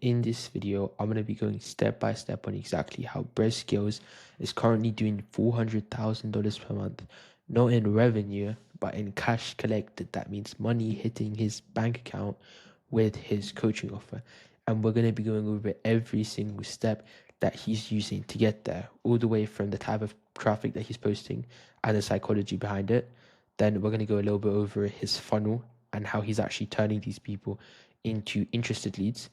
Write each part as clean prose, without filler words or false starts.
in this video, I'm going to be going step by step on exactly how Brez Skills is currently doing $400,000 per month, not in revenue, but in cash collected. That means money hitting his bank account with his coaching offer. And we're going to be going over every single step that he's using to get there, all the way from the type of traffic that he's posting and the psychology behind it. Then we're going to go a little bit over his funnel and how he's actually turning these people into interested leads.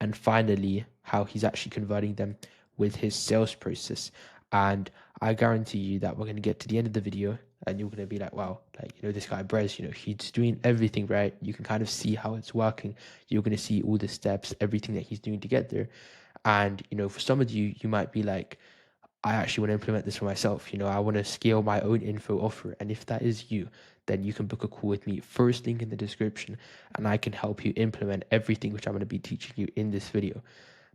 And finally, how he's actually converting them with his sales process. And I guarantee you that we're going to get to the end of the video and you're going to be like, wow, like, this guy Brez, he's doing everything right. You can kind of see how it's working. You're going to see all the steps, everything that he's doing to get there. And, for some of you, you might be like, I actually want to implement this for myself. I want to scale my own info offer. And if that is you, then you can book a call with me. First link in the description, and I can help you implement everything which I'm going to be teaching you in this video.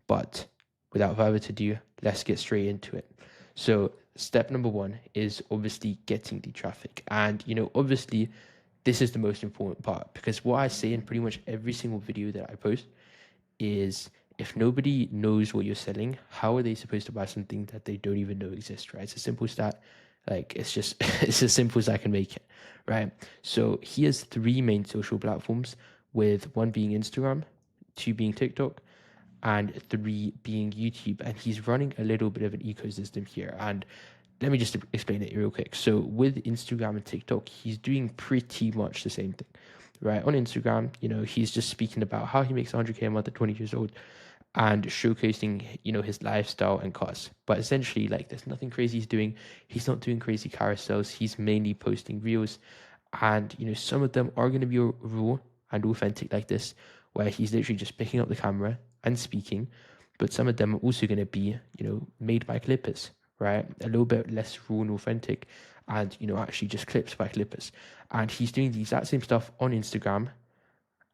But without further ado, let's get straight into it. So step number one is obviously getting the traffic. And, obviously this is the most important part, because what I say in pretty much every single video that I post is, if nobody knows what you're selling, how are they supposed to buy something that they don't even know exists, right? It's a simple stat. Like, it's just, it's as simple as I can make it, right? So he has three main social platforms, with one being Instagram, two being TikTok, and three being YouTube. And he's running a little bit of an ecosystem here. And let me just explain it real quick. So with Instagram and TikTok, he's doing pretty much the same thing, right? On Instagram, he's just speaking about how he makes 100K a month at 20 years old and showcasing, his lifestyle and cars. But essentially, like, there's nothing crazy he's doing. He's not doing crazy carousels. He's mainly posting reels. And, some of them are going to be raw and authentic like this, where he's literally just picking up the camera and speaking. But some of them are also going to be, made by clippers, right? A little bit less raw and authentic, and, actually just clips by clippers. And he's doing the exact same stuff on Instagram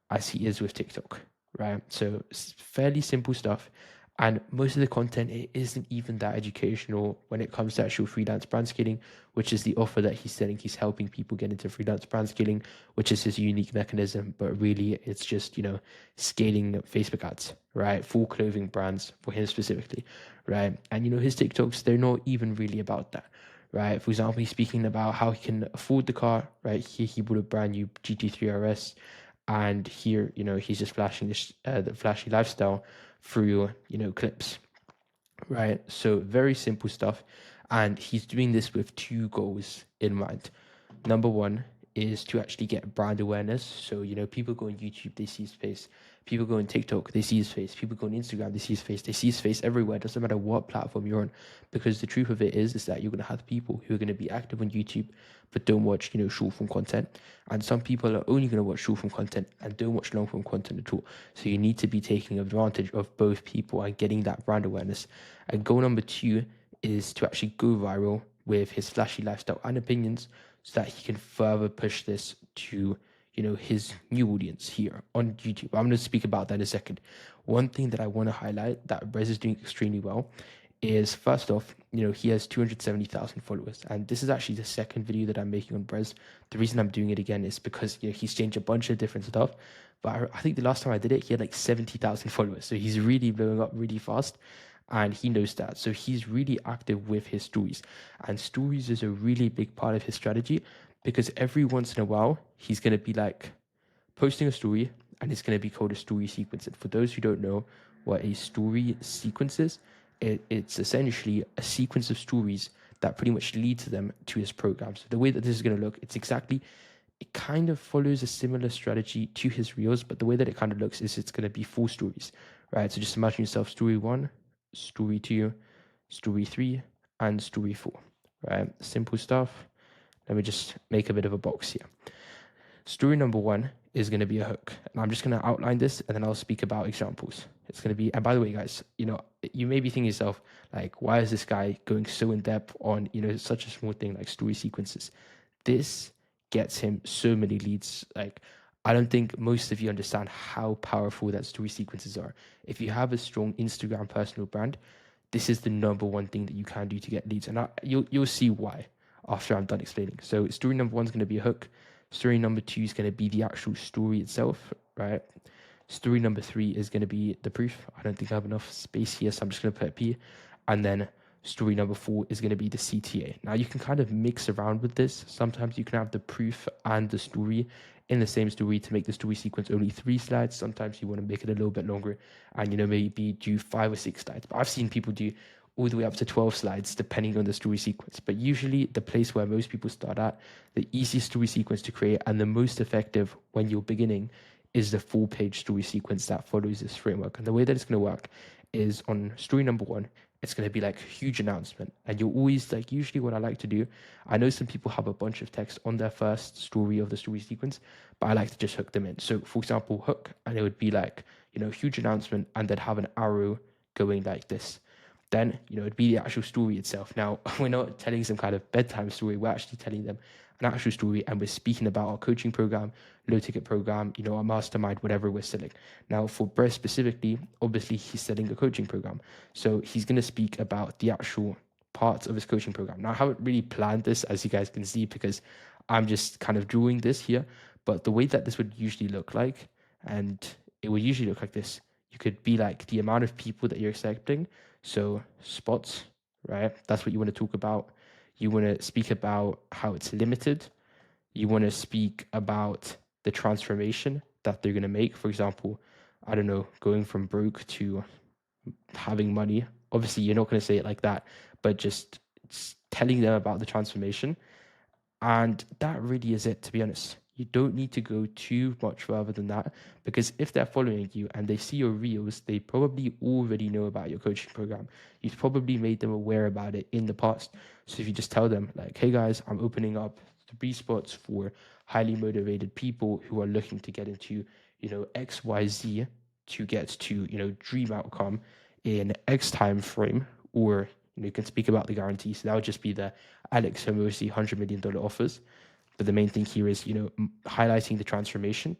as he is with TikTok, right? So it's fairly simple stuff. And most of the content, it isn't even that educational when it comes to actual freelance brand scaling, which is the offer that he's selling. He's helping people get into freelance brand scaling, which is his unique mechanism. But really, it's just, scaling Facebook ads, right? For clothing brands, for him specifically, right? And, his TikToks, they're not even really about that, right? For example, he's speaking about how he can afford the car, right? He bought a brand new GT3 RS, and here, he's just flashing the flashy lifestyle through, clips, right? So very simple stuff. And he's doing this with two goals in mind. Number one is to actually get brand awareness. So, people go on YouTube, they see his face. People go on TikTok, they see his face. People go on Instagram, they see his face. They see his face everywhere. Doesn't matter what platform you're on. Because the truth of it is that you're going to have people who are going to be active on YouTube, but don't watch, short form content. And some people are only going to watch short form content and don't watch long form content at all. So you need to be taking advantage of both people and getting that brand awareness. And goal number two is to actually go viral with his flashy lifestyle and opinions, so that he can further push this to, his new audience here on YouTube. I'm going to speak about that in a second. One thing that I want to highlight that Brez is doing extremely well is, first off, he has 270,000 followers. And this is actually the second video that I'm making on Brez. The reason I'm doing it again is because, he's changed a bunch of different stuff. But I think the last time I did it, he had like 70,000 followers. So he's really blowing up really fast. And he knows that. So he's really active with his stories. And stories is a really big part of his strategy, because every once in a while, he's going to be like posting a story, and it's going to be called a story sequence. And for those who don't know what a story sequence is, it's essentially a sequence of stories that pretty much lead to them to his program. So the way that this is going to look, it kind of follows a similar strategy to his reels, but the way that it kind of looks is it's going to be 4 stories, right? So just imagine yourself story 1, story 2, story 3, and story 4, right? Simple stuff. Let me just make a bit of a box here. Story number 1 is going to be a hook. And I'm just going to outline this, and then I'll speak about examples. It's going to be, and by the way, guys, you may be thinking yourself, like, why is this guy going so in depth on, such a small thing like story sequences? This gets him so many leads. Like, I don't think most of you understand how powerful that story sequences are. If you have a strong Instagram personal brand, this is the number one thing that you can do to get leads. And you'll see why after I'm done explaining. So story number 1 is going to be a hook. Story number 2 is going to be the actual story itself, right? Story number 3 is going to be the proof. I don't think I have enough space here, so I'm just going to put a P. And then story number 4 is going to be the CTA. Now you can kind of mix around with this. Sometimes you can have the proof and the story in the same story to make the story sequence only 3 slides. Sometimes you want to make it a little bit longer and, maybe do 5 or 6 slides. But I've seen people do all the way up to 12 slides, depending on the story sequence. But usually the place where most people start at, the easiest story sequence to create and the most effective when you're beginning is the 4-page story sequence that follows this framework. And the way that it's going to work is on story number 1, it's going to be like a huge announcement. And you're always like, usually what I like to do, I know some people have a bunch of text on their first story of the story sequence, but I like to just hook them in. So for example, hook, and it would be like, huge announcement, and then have an arrow going like this. Then, it'd be the actual story itself. Now, we're not telling some kind of bedtime story. We're actually telling them an actual story, and we're speaking about our coaching program, low ticket program, our mastermind, whatever we're selling. Now, for Brez specifically, obviously he's selling a coaching program. So he's going to speak about the actual parts of his coaching program. Now, I haven't really planned this, as you guys can see, because I'm just kind of drawing this here. But the way that this would usually look like, and it would usually look like this. You could be like the amount of people that you're accepting. So spots, right? That's what you want to talk about. You want to speak about how it's limited. You want to speak about the transformation that they're going to make. For example, I don't know, going from broke to having money. Obviously, you're not going to say it like that, but just telling them about the transformation. And that really is it, to be honest. You don't need to go too much further than that, because if they're following you and they see your reels, they probably already know about your coaching program. You've probably made them aware about it in the past. So if you just tell them like, hey guys, I'm opening up 3 spots for highly motivated people who are looking to get into, XYZ to get to, dream outcome in X time frame, or you can speak about the guarantee. So that would just be the Alex Hermosi $100 million offers. But the main thing here is, highlighting the transformation.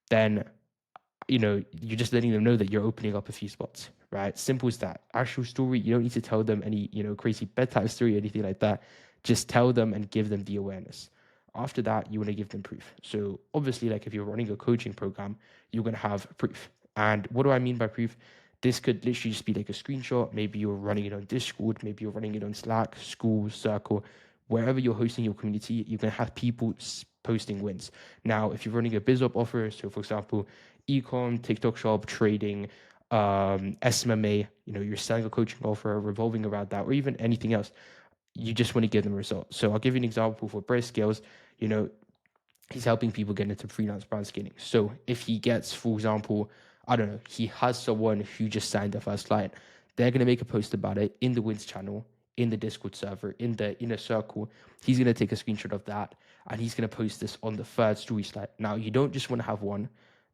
Then, you're just letting them know that you're opening up a few spots, right? Simple as that. Actual story, you don't need to tell them any, crazy bedtime story or anything like that. Just tell them and give them the awareness. After that, you want to give them proof. So obviously, like if you're running a coaching program, you're going to have proof. And what do I mean by proof? This could literally just be like a screenshot. Maybe you're running it on Discord. Maybe you're running it on Slack, School, Circle. Wherever you're hosting your community, you're going to have people posting wins. Now, if you're running a BizOp offer, so for example, ecom, TikTok shop, trading, SMMA, you're selling a coaching offer revolving around that, or even anything else, you just want to give them a result. So I'll give you an example for Brez Skills. He's helping people get into freelance brand scaling. So if he gets, for example, I don't know, he has someone who just signed their first client, they're going to make a post about it in the Wins channel, in the Discord server, in the inner circle. He's going to take a screenshot of that, and he's going to post this on the 3rd story slide. Now, you don't just want to have one.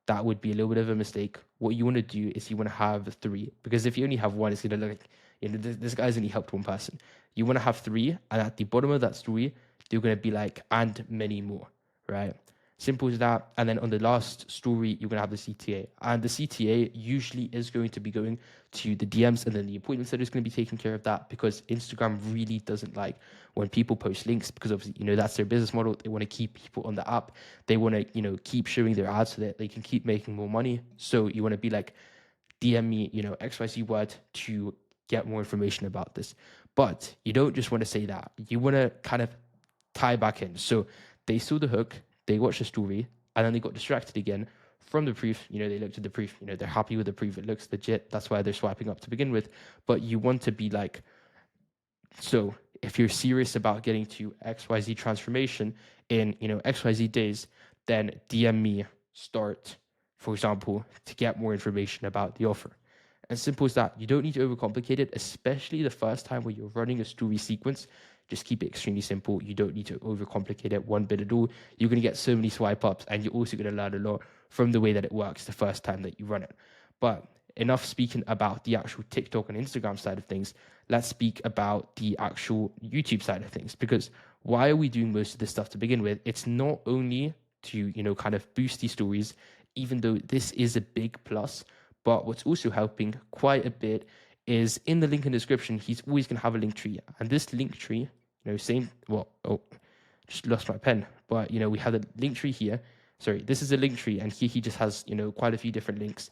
That would be a little bit of a mistake. What you want to do is you want to have 3, because if you only have one, it's going to look like, this guy's only helped one person. You want to have 3, and at the bottom of that story, they're going to be like, and many more, right? Simple as that. And then on the last story, you're going to have the CTA. And the CTA usually is going to be going to the DMs, and then the appointment setter is going to be taking care of that, because Instagram really doesn't like when people post links, because obviously, that's their business model. They want to keep people on the app. They want to, keep showing their ads so that they can keep making more money. So you want to be like, DM me, XYZ word to get more information about this. But you don't just want to say that. You want to kind of tie back in. So they saw the hook, they watched the story, and then they got distracted again from the proof. They looked at the proof, they're happy with the proof. It looks legit. That's why they're swiping up to begin with. But you want to be like, so if you're serious about getting to XYZ transformation in, XYZ days, then DM me, start, for example, to get more information about the offer. As simple as that. You don't need to overcomplicate it, especially the first time when you're running a story sequence. Just keep it extremely simple. You don't need to overcomplicate it one bit at all. You're going to get so many swipe ups, and you're also going to learn a lot from the way that it works the first time that you run it. But enough speaking about the actual TikTok and Instagram side of things. Let's speak about the actual YouTube side of things, because why are we doing most of this stuff to begin with? It's not only to, kind of boost these stories, even though this is a big plus, but what's also helping quite a bit is in the link in the description, he's always going to have a link tree. And this link tree, just lost my pen. But, we have a link tree here. sorry, this is a link tree, and he just has, quite a few different links.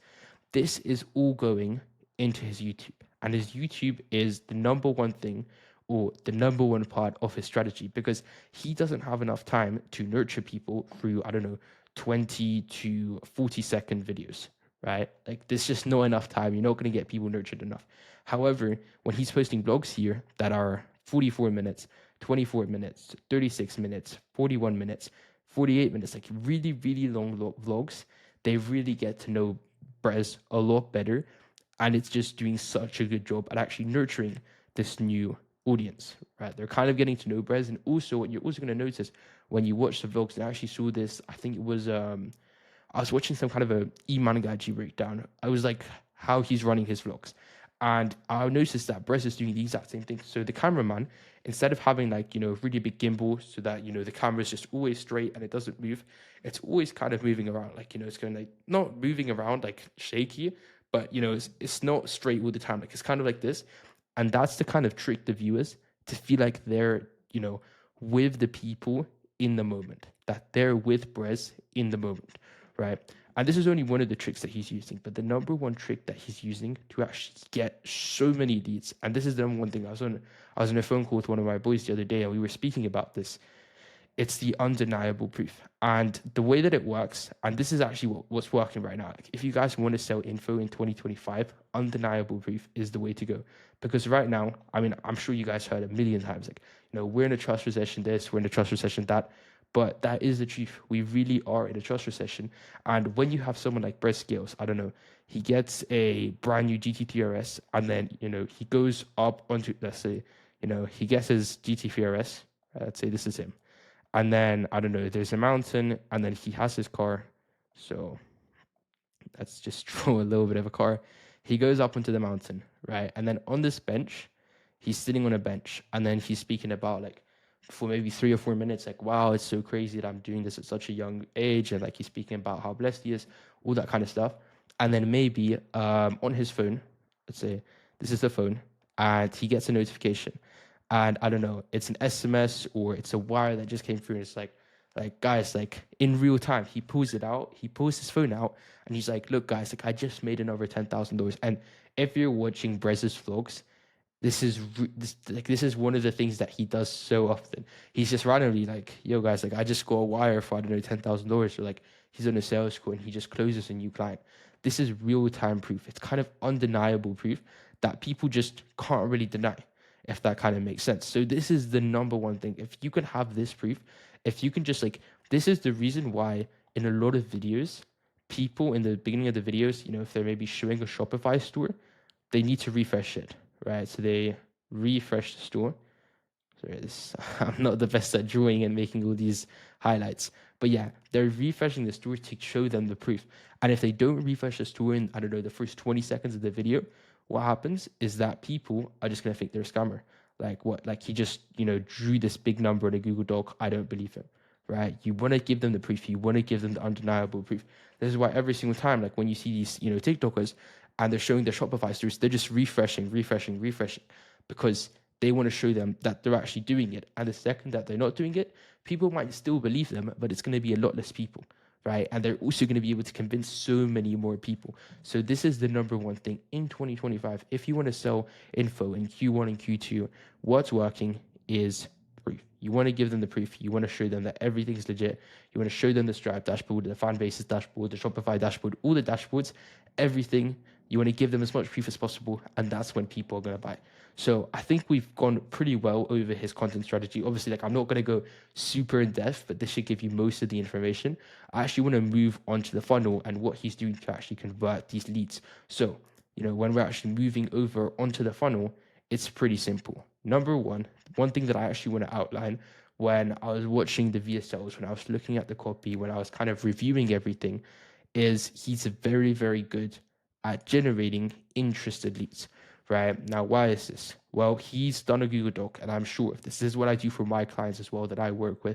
This is all going into his YouTube. And his YouTube is the number one thing, or the number one part of his strategy, because he doesn't have enough time to nurture people through, I don't know, 20 to 40-second videos, right? Like, there's just not enough time. You're not going to get people nurtured enough. However, when he's posting vlogs here that are 44 minutes, 24 minutes, 36 minutes, 41 minutes, 48 minutes, like really, really long vlogs, they really get to know Brez a lot better. And it's just doing such a good job at actually nurturing this new audience, right? They're kind of getting to know Brez. And also, what you're also going to notice when you watch the vlogs, and I actually saw this, I think it was I was watching some kind of a e-mangaji breakdown. I was like, how he's running his vlogs. And I noticed that Brez is doing the exact same thing. So the cameraman, instead of having like, really big gimbal so that, the camera is just always straight and it doesn't move, it's always kind of moving around. Like, it's going like, not moving around like shaky, but, it's not straight all the time. Like, it's kind of like this. And that's to kind of trick the viewers to feel like they're, with the people in the moment, that they're with Brez in the moment, right? And this is only one of the tricks that he's using, but the number one trick that he's using to actually get so many leads, and this is the number one thing. I was on a phone call with one of my boys the other day, and we were speaking about this. It's the undeniable proof. And the way that it works, and this is actually what's working right now. Like, if you guys want to sell info in 2025, undeniable proof is the way to go. Because right now, I mean, I'm sure you guys heard a million times, like, we're in a trust recession this, we're in a trust recession that. But that is the truth. We really are in a trust recession. And when you have someone like Brett Scales, I don't know, he gets a brand new GT3RS, and then, he goes up onto, let's say, he gets his GT3RS. Let's say this is him. And then, I don't know, there's a mountain, and then he has his car. So let's just draw a little bit of a car. He goes up onto the mountain, right? And then on this bench, he's sitting on a bench, and then he's speaking about, like, for maybe 3 or 4 minutes, like, wow, it's so crazy that I'm doing this at such a young age. And like, he's speaking about how blessed he is, all that kind of stuff. And then maybe on his phone, let's say this is the phone, and he gets a notification. And I don't know, it's an SMS or it's a wire that just came through. And it's like, guys, like, in real time, he pulls it out, he pulls his phone out, and he's like, look, guys, like, I just made another $10,000. And if you're watching Brez's vlogs, this is one of the things that he does so often. He's just randomly like, yo, guys, like, I just got a wire for, I don't know, $10,000. Or like, he's on a sales call and he just closes a new client. This is real time proof. It's kind of undeniable proof that people just can't really deny, if that kind of makes sense. So this is the number one thing. If you can have this proof, if you can just, like, this is the reason why in a lot of videos, people in the beginning of the videos, if they're maybe showing a Shopify store, they need to refresh it, right? So they refresh the store. Sorry, I'm not the best at drawing and making all these highlights. But yeah, they're refreshing the store to show them the proof. And if they don't refresh the store in, I don't know, the first 20 seconds of the video, what happens is that people are just going to think they're a scammer. Like, what? Like, he just, drew this big number in a Google Doc. I don't believe him, right? You want to give them the proof. You want to give them the undeniable proof. This is why every single time, like, when you see these, TikTokers and they're showing their Shopify stores, they're just refreshing, because they want to show them that they're actually doing it. And the second that they're not doing it, people might still believe them, but it's going to be a lot less people, right? And they're also going to be able to convince so many more people. So this is the number one thing in 2025. If you want to sell info in Q1 and Q2, what's working is proof. You want to give them the proof. You want to show them that everything's legit. You want to show them the Stripe dashboard, the fan bases dashboard, the Shopify dashboard, all the dashboards, everything. You want to give them as much proof as possible, and that's when people are going to buy. So I think we've gone pretty well over his content strategy. Obviously, like, I'm not going to go super in depth, but this should give you most of the information. I actually want to move on to the funnel and what he's doing to actually convert these leads. So, when we're actually moving over onto the funnel, it's pretty simple. Number one thing that I actually want to outline when I was watching the VSLs, when I was looking at the copy, when I was kind of reviewing everything, is he's very, very good at generating interested leads, right? Now, why is this? Well, he's done a Google Doc, and I'm sure if this is what I do for my clients as well that I work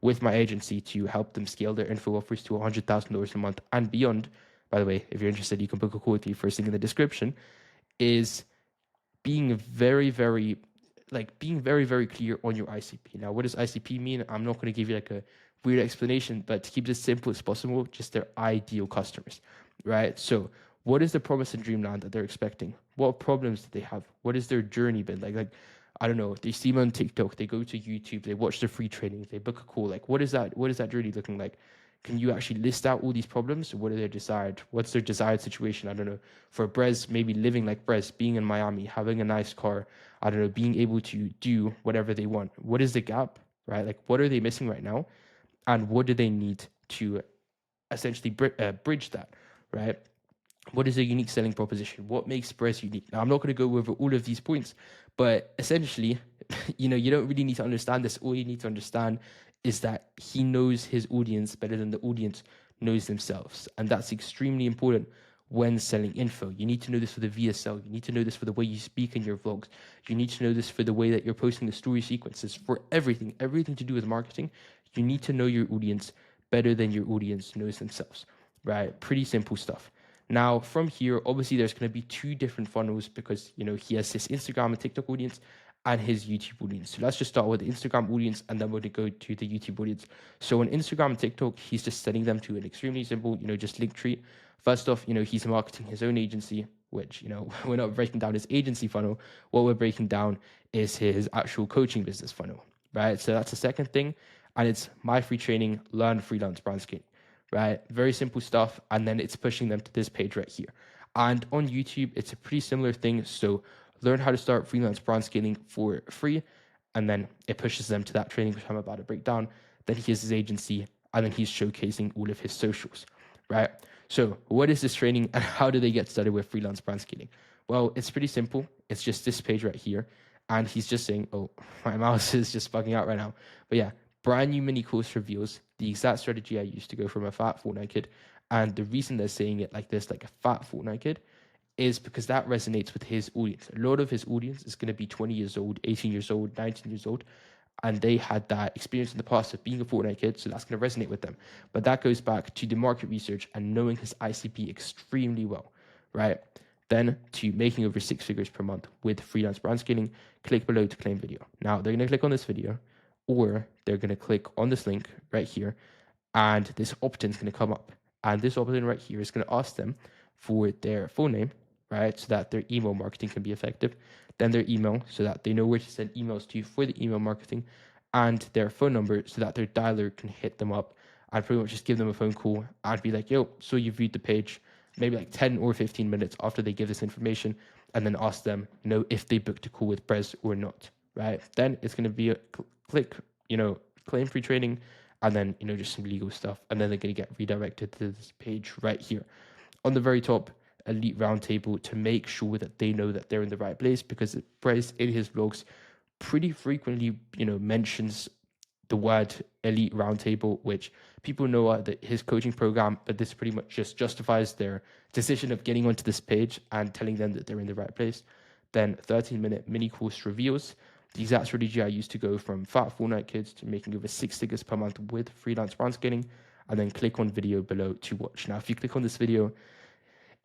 with my agency to help them scale their info offers to $100,000 a month and beyond. By the way, if you're interested, you can book a call with me, first link in the description, is being very, very, very clear on your ICP. Now, what does ICP mean? I'm not going to give you like a weird explanation, but to keep this simple as possible, just their ideal customers, right? So what is the promise and dreamland that they're expecting? What problems do they have? What is their journey been like? I don't know. They see me on TikTok, they go to YouTube, they watch the free training, they book a call. Like, what is that? What is that journey looking like? Can you actually list out all these problems? What are their desired? What's their desired situation? I don't know. For Brez, maybe living like Brez, being in Miami, having a nice car, I don't know, being able to do whatever they want. What is the gap, right? Like, what are they missing right now? And what do they need to essentially bridge that, right? What is a unique selling proposition? What makes Brez unique? Now, I'm not going to go over all of these points, but essentially, you don't really need to understand this. All you need to understand is that he knows his audience better than the audience knows themselves. And that's extremely important when selling info. You need to know this for the VSL. You need to know this for the way you speak in your vlogs. You need to know this for the way that you're posting the story sequences, for everything to do with marketing. You need to know your audience better than your audience knows themselves, right? Pretty simple stuff. Now, from here, obviously, there's going to be two different funnels because, he has his Instagram and TikTok audience and his YouTube audience. So let's just start with the Instagram audience and then we're going to go to the YouTube audience. So on Instagram and TikTok, he's just sending them to an extremely simple, just link tree. First off, he's marketing his own agency, which, we're not breaking down his agency funnel. What we're breaking down is his actual coaching business funnel, right? So that's the second thing. And it's my free training, learn freelance brand scaling, right? Very simple stuff. And then it's pushing them to this page right here. And on YouTube, it's a pretty similar thing. So learn how to start freelance brand scaling for free. And then it pushes them to that training, which I'm about to break down. Then he has his agency, and then he's showcasing all of his socials, right? So what is this training and how do they get started with freelance brand scaling? Well, it's pretty simple. It's just this page right here. And he's just saying, oh, my mouse is just bugging out right now. But yeah, brand new mini course reveals the exact strategy I used to go from a fat Fortnite kid. And the reason they're saying it like this, like a fat Fortnite kid, is because that resonates with his audience. A lot of his audience is going to be 20 years old, 18 years old, 19 years old, and they had that experience in the past of being a Fortnite kid, so that's going to resonate with them. But that goes back to the market research and knowing his ICP extremely well, right? Then to making over 6 figures per month with freelance brand scaling, click below to claim video. Now they're going to click on this video, or they're going to click on this link right here, and this opt-in is going to come up. And this opt-in right here is going to ask them for their full name, right? So that their email marketing can be effective. Then their email, so that they know where to send emails to for the email marketing, and their phone number, so that their dialer can hit them up and pretty much just give them a phone call and be like, yo, so you've viewed the page, maybe like 10 or 15 minutes after they give this information, and then ask them, if they booked a call with Brez or not, right? Then it's going to be a click, claim free training, and then, just some legal stuff. And then they're going to get redirected to this page right here. On the very top, elite roundtable, to make sure that they know that they're in the right place, because Brez in his vlogs pretty frequently, mentions the word elite roundtable, which people know his coaching program, but this pretty much just justifies their decision of getting onto this page and telling them that they're in the right place. Then 13-minute mini course reveals the exact strategy I used to go from fat Fortnite kids to making over 6 figures per month with freelance brand scaling, and then click on video below to watch. Now, if you click on this video,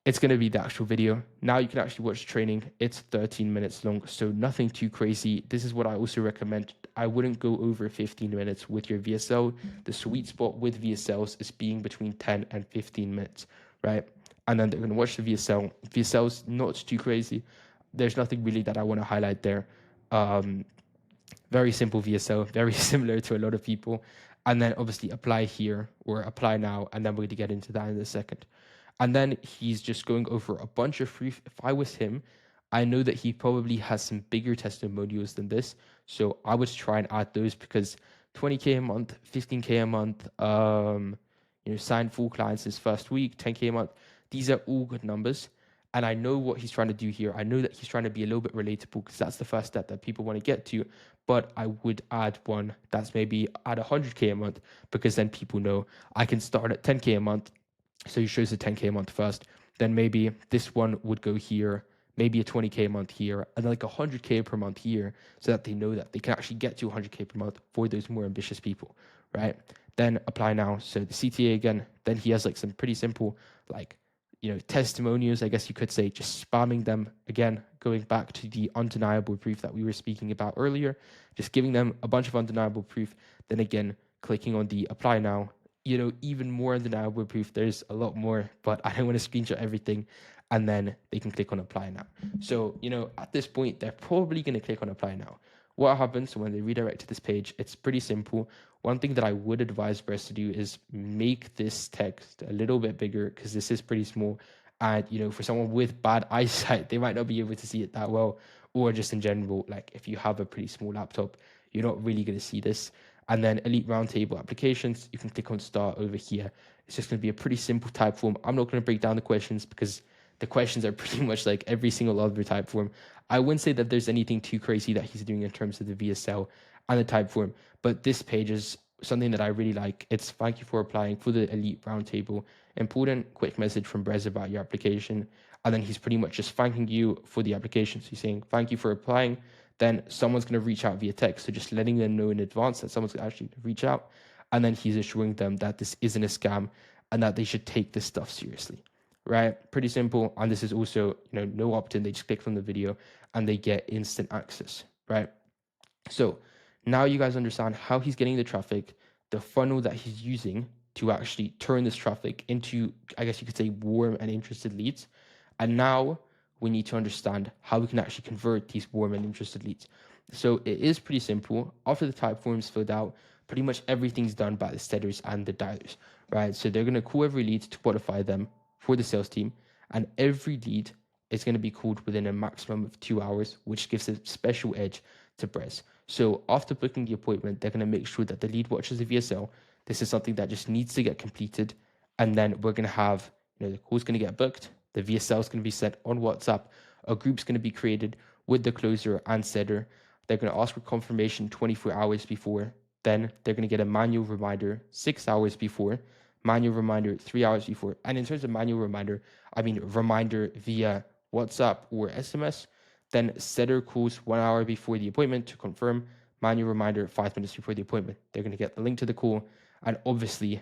it's going to be the actual video. Now you can actually watch the training. It's 13 minutes long, so nothing too crazy. This is what I also recommend. I wouldn't go over 15 minutes with your VSL. The sweet spot with VSLs is being between 10 and 15 minutes, right? And then they're going to watch the VSL. VSL's not too crazy. There's nothing really that I want to highlight there. Very simple VSL, very similar to a lot of people. And then obviously apply here or apply now, and then we're going to get into that in a second. And then he's just going over a bunch of free. If I was him, I know that he probably has some bigger testimonials than this. So I would try and add those, because 20K a month, 15K a month, sign full clients his first week, 10K a month. These are all good numbers. And I know what he's trying to do here. I know that he's trying to be a little bit relatable, because that's the first step that people want to get to. But I would add one that's maybe at 100K a month, because then people know I can start at 10K a month. So he shows the 10K a month first. Then maybe this one would go here, maybe a 20K a month here, and then like 100K per month here, so that they know that they can actually get to 100K per month for those more ambitious people, right? Then apply now. So the CTA again, then he has like some pretty simple, like, testimonials, I guess you could say, just spamming them again, going back to the undeniable proof that we were speaking about earlier, just giving them a bunch of undeniable proof. Then again, clicking on the apply now, even more than I would proof. There's a lot more, but I don't want to screenshot everything. And then they can click on apply now. So, at this point, they're probably going to click on apply now. What happens when they redirect to this page? It's pretty simple. One thing that I would advise Brez to do is make this text a little bit bigger, because this is pretty small. And, for someone with bad eyesight, they might not be able to see it that well. Or just in general, like if you have a pretty small laptop, you're not really going to see this. And then Elite Roundtable applications, you can click on start over here. It's just going to be a pretty simple type form. I'm not going to break down the questions because the questions are pretty much like every single other type form. I wouldn't say that there's anything too crazy that he's doing in terms of the VSL and the type form, but this page is something that I really like. It's thank you for applying for the Elite Roundtable. Important quick message from Brez about your application. And then he's pretty much just thanking you for the application. So he's saying, thank you for applying. Then someone's going to reach out via text. So just letting them know in advance that someone's actually going to reach out. And then he's assuring them that this isn't a scam and that they should take this stuff seriously. Right? Pretty simple. And this is also, no opt-in. They just click from the video and they get instant access. Right? So now you guys understand how he's getting the traffic, the funnel that he's using to actually turn this traffic into, I guess you could say, warm and interested leads. And now we need to understand how we can actually convert these warm and interested leads. So it is pretty simple. After the type form is filled out, pretty much everything's done by the setters and the dialers, right? So they're going to call every lead to qualify them for the sales team. And every lead is going to be called within a maximum of 2 hours, which gives a special edge to Brez. So after booking the appointment, they're going to make sure that the lead watches the VSL. This is something that just needs to get completed. And then we're going to have, the call's going to get booked. The VSL is going to be set on WhatsApp. A group's going to be created with the closer and setter. They're going to ask for confirmation 24 hours before. Then they're going to get a manual reminder 6 hours before, manual reminder 3 hours before. And in terms of manual reminder, I mean reminder via WhatsApp or SMS. Then setter calls 1 hour before the appointment to confirm, manual reminder 5 minutes before the appointment. They're going to get the link to the call. And obviously,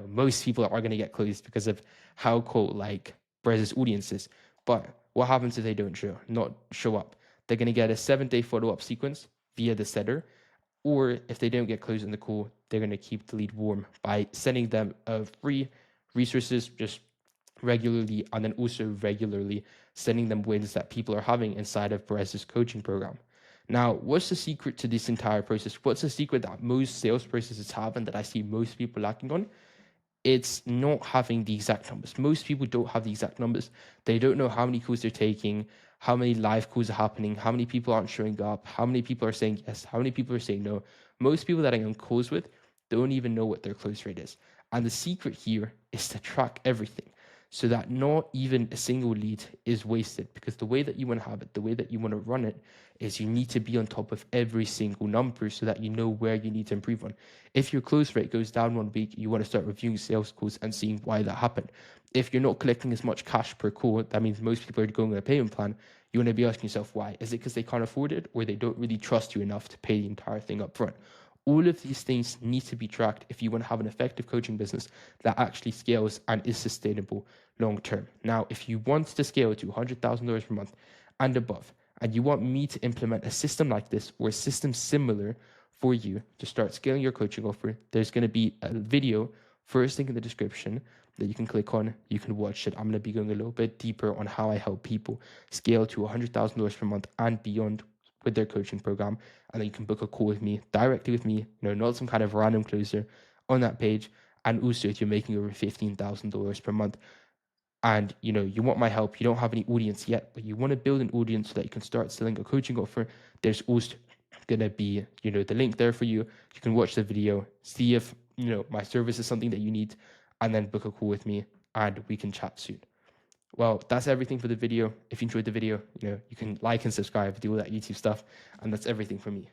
most people are going to get closed because of how cult-like Brez's audience is. But what happens if they don't not show up? They're going to get a 7-day follow-up sequence via the setter. Or if they don't get closed in the call, they're going to keep the lead warm by sending them free resources just regularly, and then also regularly sending them wins that people are having inside of Brez's coaching program. Now, what's the secret to this entire process? What's the secret that most sales processes have and that I see most people lacking on? It's not having the exact numbers. Most people don't have the exact numbers. They don't know how many calls they're taking, how many live calls are happening, how many people aren't showing up, how many people are saying yes, how many people are saying no. Most people that I'm on calls with don't even know what their close rate is. And the secret here is to track everything so that not even a single lead is wasted, because the way that you want to have it, the way that you want to run it, is you need to be on top of every single number so that you know where you need to improve on. If your close rate goes down 1 week, you want to start reviewing sales calls and seeing why that happened. If you're not collecting as much cash per call, that means most people are going on a payment plan. You want to be asking yourself why. Is it because they can't afford it, or they don't really trust you enough to pay the entire thing up front? All of these things need to be tracked if you want to have an effective coaching business that actually scales and is sustainable long term. Now, if you want to scale to $100,000 per month and above, and you want me to implement a system like this or a system similar for you to start scaling your coaching offer, there's going to be a video first link in the description that you can click on. You can watch it. I'm going to be going a little bit deeper on how I help people scale to $100,000 per month and beyond with their coaching program. And then you can book a call with me, directly with me, not some kind of random closer on that page. And also, if you're making over $15,000 per month, and you want my help, you don't have any audience yet, but you want to build an audience so that you can start selling a coaching offer, there's also gonna be the link there for you. You can watch the video, see if my service is something that you need, and then book a call with me and we can chat soon. Well, that's everything for the video. If you enjoyed the video, you can like and subscribe, do all that YouTube stuff, and that's everything for me.